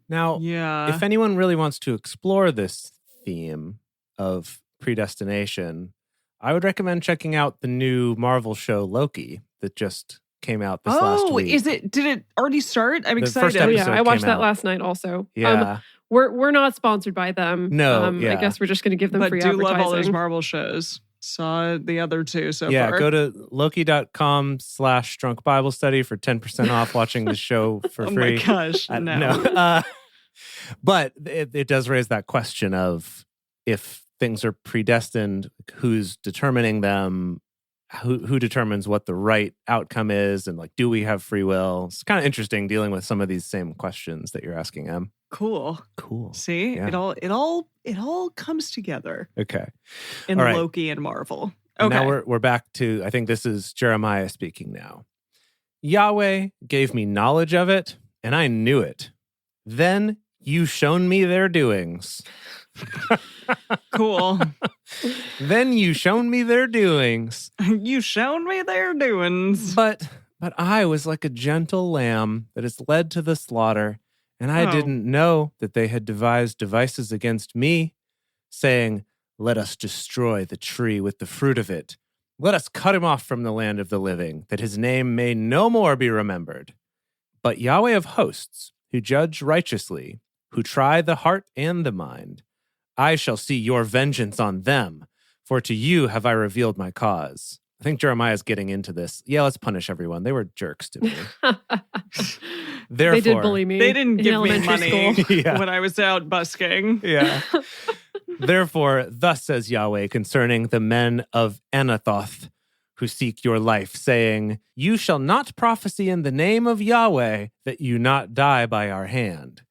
Now, if anyone really wants to explore this theme of predestination, I would recommend checking out the new Marvel show Loki that just came out this last week. Did it already start? I'm excited. I watched that last night also. Yeah. We're not sponsored by them. No, I guess we're just going to give them free advertising. But do love all those Marvel shows. Saw the other two so far. Yeah, go to loki.com/drunk Bible study for 10% off watching the show for free. Oh my gosh, no. But it does raise that question of, if things are predestined, who's determining them, who determines what the right outcome is, and like, do we have free will? It's kind of interesting dealing with some of these same questions that you're asking, Em. Cool. See, Yeah. it all comes together. Okay. In All right. Loki and Marvel. And Okay. now we're back to, I think this is Jeremiah speaking now. Yahweh gave me knowledge of it, and I knew it. Then you shown me their doings. Cool. Then you shown me their doings. You shown me their doings. But I was like a gentle lamb that is led to the slaughter, and I didn't know that they had devised devices against me, saying, let us destroy the tree with the fruit of it. Let us cut him off from the land of the living, that his name may no more be remembered. But Yahweh of hosts, who judge righteously, who try the heart and the mind, I shall see your vengeance on them, for to you have I revealed my cause. I think Jeremiah's getting into this. Yeah, let's punish everyone. They were jerks to me. Therefore, they did bully me. They didn't in give me elementary money school. Yeah. when I was out busking. Yeah. Therefore, thus says Yahweh concerning the men of Anathoth who seek your life, saying, you shall not prophesy in the name of Yahweh that you not die by our hand.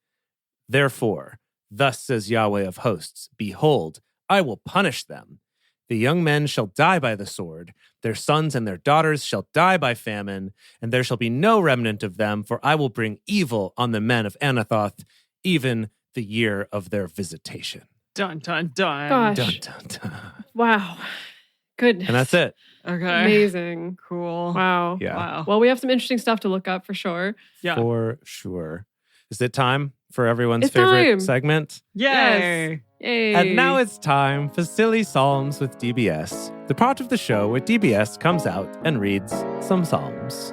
Therefore, thus says Yahweh of hosts, behold, I will punish them. The young men shall die by the sword, their sons and their daughters shall die by famine, and there shall be no remnant of them, for I will bring evil on the men of Anathoth, even the year of their visitation. Dun, dun, dun. Gosh. Dun, dun, dun. Wow. Goodness. And that's it. Okay. Amazing. Cool. Wow. Yeah. Wow. Well, we have some interesting stuff to look up for sure. Yeah. For sure. Is it time for everyone's It's favorite time. segment? Yay. Yay. And now it's time for Silly Psalms with DBS, the part of the show where DBS comes out and reads some psalms.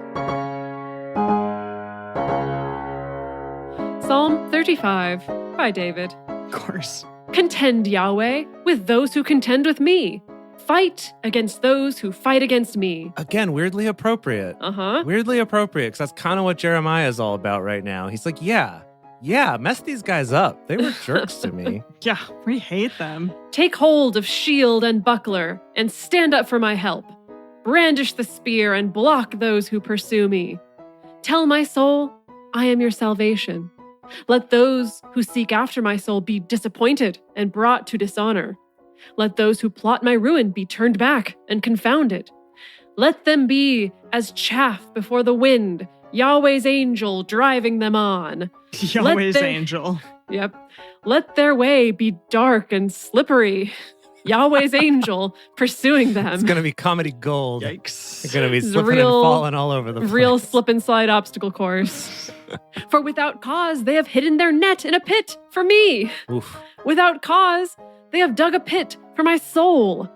Psalm 35 by David. Of course. Contend, Yahweh, with those who contend with me. Fight against those who fight against me. Again, weirdly appropriate. Uh-huh. Weirdly appropriate, because that's kind of what Jeremiah is all about right now. He's like, yeah, mess these guys up. They were jerks to me. Yeah, we hate them. Take hold of shield and buckler, and stand up for my help. Brandish the spear and block those who pursue me. Tell my soul, I am your salvation. Let those who seek after my soul be disappointed and brought to dishonor. Let those who plot my ruin be turned back and confounded. Let them be as chaff before the wind, Yahweh's angel driving them on. Yahweh's their- angel. Yep. Let their way be dark and slippery. Yahweh's angel pursuing them. It's going to be comedy gold. Yikes. They're going to be It's a slipping real- and falling all over the place. Real slip and slide obstacle course. For without cause, they have hidden their net in a pit for me. Oof. Without cause, they have dug a pit for my soul.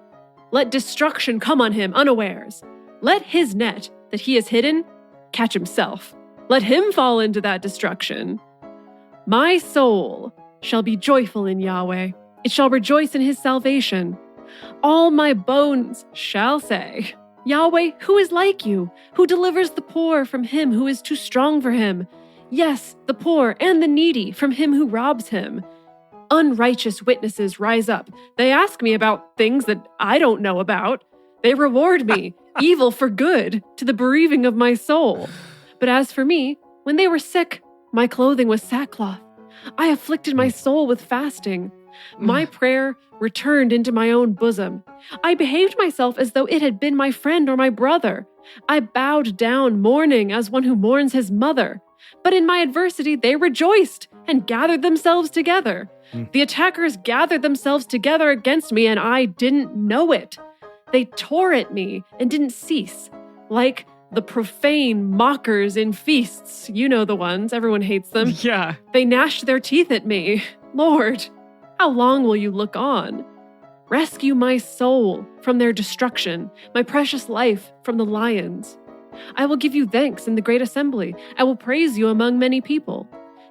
Let destruction come on him unawares. Let his net that he has hidden catch himself. Let him fall into that destruction. My soul shall be joyful in Yahweh. It shall rejoice in his salvation. All my bones shall say, Yahweh, who is like you, who delivers the poor from him who is too strong for him? Yes, the poor and the needy from him who robs him. Unrighteous witnesses rise up. They ask me about things that I don't know about. They reward me, evil for good, to the bereaving of my soul. But as for me, when they were sick, my clothing was sackcloth. I afflicted my soul with fasting. My prayer returned into my own bosom. I behaved myself as though it had been my friend or my brother. I bowed down mourning as one who mourns his mother. But in my adversity, they rejoiced and gathered themselves together. The attackers gathered themselves together against me, and I didn't know it. They tore at me and didn't cease, like the profane mockers in feasts. You know the ones, everyone hates them. Yeah. They gnashed their teeth at me. Lord, how long will you look on? Rescue my soul from their destruction, my precious life from the lions. I will give you thanks in the great assembly. I will praise you among many people.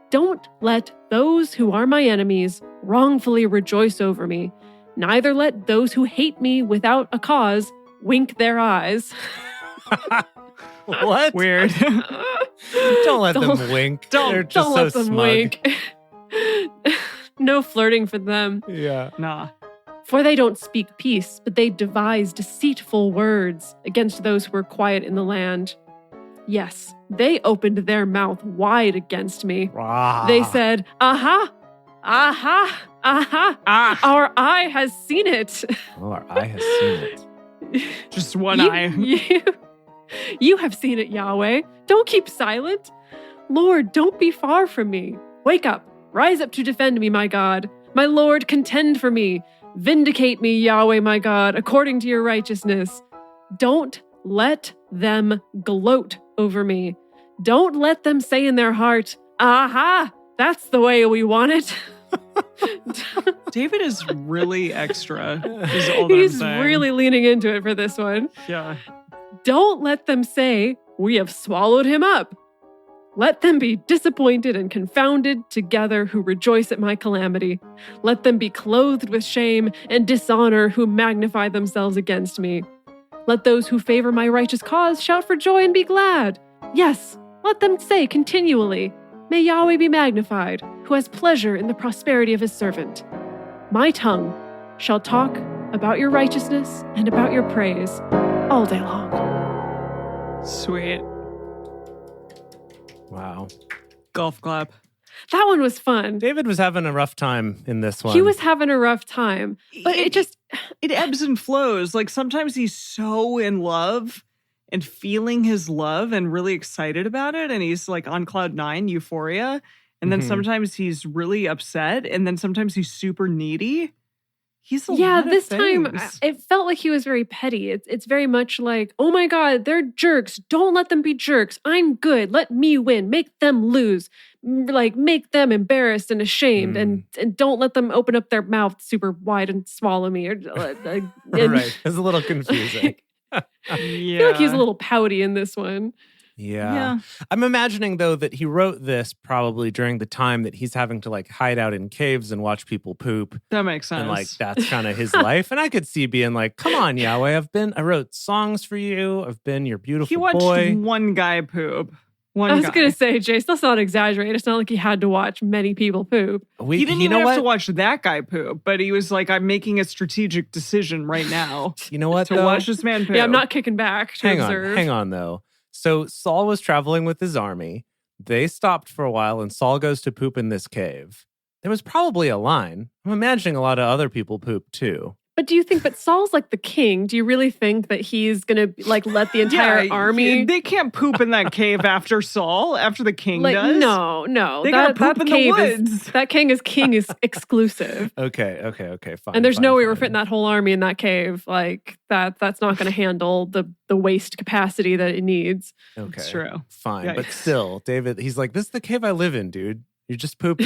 Don't let those who are my enemies wrongfully rejoice over me. Neither let those who hate me without a cause wink their eyes. What? Weird. Don't let them wink. They're just Don't let so them smug. wink. No flirting for them. Yeah. Nah. For they don't speak peace, but they devise deceitful words against those who are quiet in the land. Yes, they opened their mouth wide against me. Ah. They said, aha, aha, aha, our eye has seen it. Oh, our eye has seen it. Just one eye. You have seen it, Yahweh. Don't keep silent. Lord, don't be far from me. Wake up, rise up to defend me, my God. My Lord, contend for me. Vindicate me, Yahweh, my God, according to your righteousness. Don't let them gloat over me. Don't let them say in their heart, aha, that's the way we want it. David is really extra. Is all that He's I'm saying. really leaning into it for this one. Yeah. Don't let them say, we have swallowed him up. Let them be disappointed and confounded together who rejoice at my calamity. Let them be clothed with shame and dishonor who magnify themselves against me. Let those who favor my righteous cause shout for joy and be glad. Yes, let them say continually, may Yahweh be magnified, who has pleasure in the prosperity of his servant. My tongue shall talk about your righteousness and about your praise all day long. Sweet. Wow. Golf clap. That one was fun. David was having a rough time in this one. He was having a rough time, but it ebbs and flows. Like sometimes he's so in love and feeling his love and really excited about it. And he's like on cloud nine, euphoria. And then sometimes he's really upset. And then sometimes he's super needy. He's a lot of this time things. it felt like he was very petty. It's very much like, oh my God, they're jerks. Don't let them be jerks. I'm good. Let me win. Make them lose. Like make them embarrassed and ashamed, and don't let them open up their mouth super wide and swallow me. Right, it's a little confusing. I feel like he's a little pouty in this one. Yeah. I'm imagining, though, that he wrote this probably during the time that he's having to like hide out in caves and watch people poop. That makes sense. And like that's kind of his life. And I could see being like, come on, Yahweh, I wrote songs for you. I've been your beautiful he watched boy. one guy poop. I was going to say, Jace, let's not exaggerate. It's not like he had to watch many people poop. He didn't even have to watch that guy poop, but he was like, I'm making a strategic decision right now. You know what, to watch this man poop. Yeah, I'm not kicking back to observe. Hang on, though. So Saul was traveling with his army. They stopped for a while, and Saul goes to poop in this cave. There was probably a line. I'm imagining a lot of other people poop, too. But Saul's like the king. Do you really think that he's going to like let the entire army? They can't poop in that cave after Saul, after the king does. No. They gotta poop in the woods. That king is exclusive. Okay, fine. And there's no way we're fitting that whole army in that cave. Like that's not going to handle the waste capacity that it needs. Okay, it's true. Fine, Yikes. But still, David, he's like, this is the cave I live in, dude. You just pooped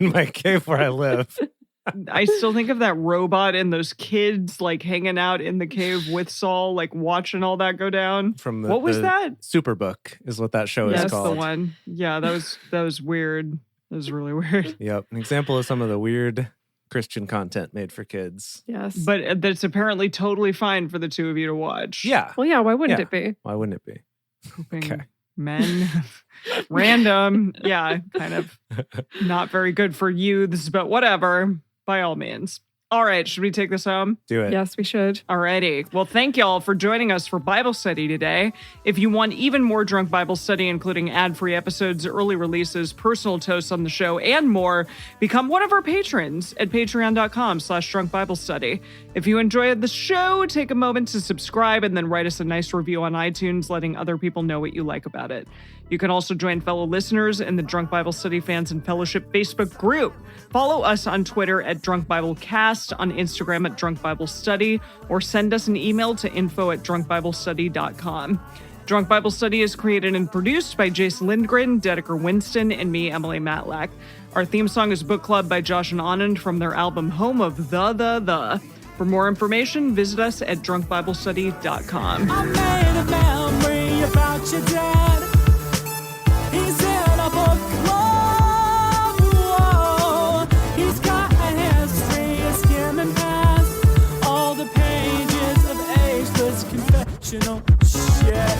in my cave where I live. I still think of that robot and those kids like hanging out in the cave with Saul, like watching all that go down. From what was that? Superbook is what that show is called. That's the one. Yeah, that was weird. That was really weird. Yep, an example of some of the weird Christian content made for kids. Yes, but that's apparently totally fine for the two of you to watch. Yeah. Well, yeah. Why wouldn't it be? Why wouldn't it be? Pooping men, random. Yeah, kind of not very good for youths, but whatever. By all means. All right, should we take this home? Do it. Yes, we should. Alrighty. Well, thank y'all for joining us for Bible study today. If you want even more Drunk Bible Study, including ad-free episodes, early releases, personal toasts on the show, and more, become one of our patrons at patreon.com/Drunk Bible Study. If you enjoyed the show, take a moment to subscribe and then write us a nice review on iTunes, letting other people know what you like about it. You can also join fellow listeners in the Drunk Bible Study Fans and Fellowship Facebook group. Follow us on Twitter at Drunk Bible Cast, on Instagram at Drunk Bible Study, or send us an email to info@drunkbiblestudy.com. Drunk Bible Study is created and produced by Jason Lindgren, Dedeker Winston, and me, Emily Matlack. Our theme song is Book Club by Josh and Anand from their album Home of the. For more information, visit us at drunkbiblestudy.com. I made a memory about your dad. He's in a book club. Whoa. He's got a history of skimming past all the pages of ageless confessional shit.